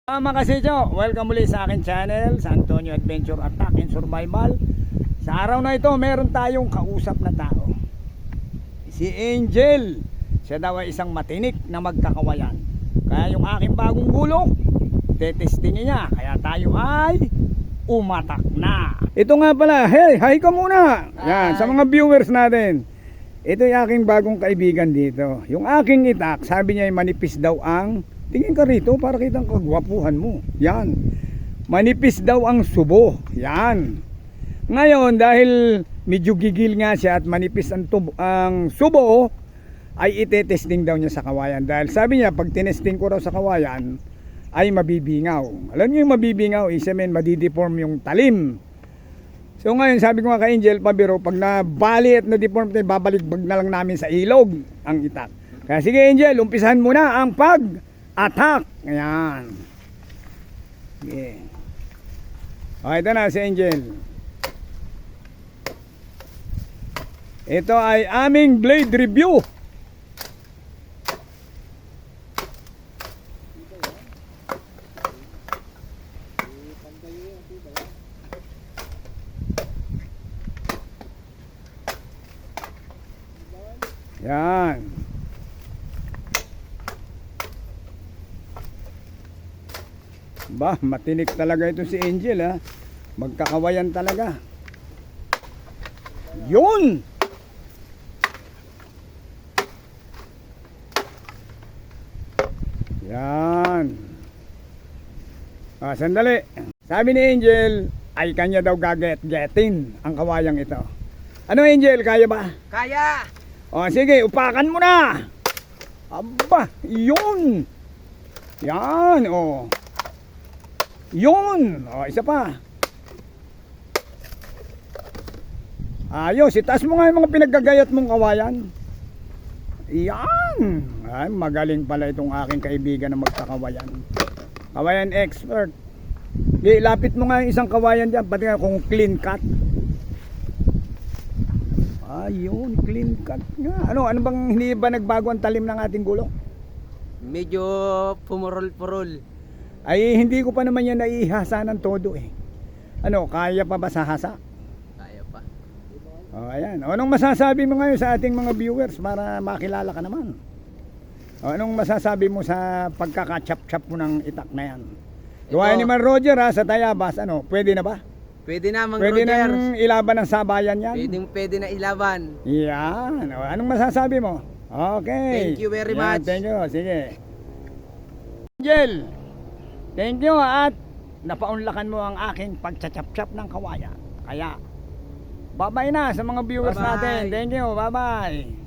Mga kasidyo, welcome muli sa akin channel, sa Antonio Adventure Attack and Survival. Sa araw na ito, meron tayong kausap na tao. Si Angel. Siya daw ay isang matinik na magkakawayan. Kaya yung aking bagong gulong, tetestingin niya. Kaya tayo ay umatak na. Ito nga pala, hey, hi ka muna. Yan, sa mga viewers natin. Ito yung aking bagong kaibigan dito. Yung aking itak, sabi niya ay manipis daw ang... Tingin ka rito para kitang kagwapuhan mo. Yan. Manipis daw ang subo. Yan. Ngayon dahil medyo gigil nga siya at manipis ang subo, ay itetesting daw niya sa kawayan. Dahil sabi niya pag tinesting ko raw sa kawayan ay mabibingaw. Alam niyo yung mabibingaw, isamin madideform yung talim. So ngayon sabi ko nga kay Angel pabiro, pag nabali at na-deform tayo, babalik-bag na lang namin sa ilog ang itak. Kaya sige Angel, umpisahan muna ang pag-attack. Ayan. Okay. Okay, ito na si Angel. Ito ay aming blade review. Yan. Ba, matinik talaga ito si Angel ha. Magkakawayan talaga. Yun! Yan. Sandali. Sabi ni Angel ay kanya daw gaget-getin ang kawayang ito. Ano Angel, kaya ba? Kaya! O sige, upakan mo na. Aba, yun. Yan, o. Yun. O, isa pa. Ayos, itaas mo nga yung mga pinaggagayat mong kawayan. Yan. Ay, magaling pala itong aking kaibigan na magkakawayan. Kawayan expert. Ilapit mo nga yung isang kawayan dyan, pati nga kung clean cut. Ayun, clean cut nga. Ano bang hindi ba nagbago ang talim ng ating gulong? Medyo pumurol-purol. Ay hindi ko pa naman yan naihasa ng todo eh. Ano, kaya pa ba sa hasa? Kaya pa. O ayan, anong masasabi mo ngayon sa ating mga viewers para makilala ka naman? O anong masasabi mo sa pagkaka-chap-chap mo ng itak na yan? Gawa ni Man Roger ha, sa Tayabas, ano, pwede na ba? Pwede na, Mang Pwede Roger. nang ilaban ng sabayan yan? Pwede na ilaban. Yan, o, anong masasabi mo? Okay. Thank you very Yan, much. thank you, sige. Angel, thank you at napaunlakan mo ang aking pagchachap-chap ng kawayan. Kaya, bye-bye na sa mga viewers Bye-bye. natin. Thank you, bye-bye.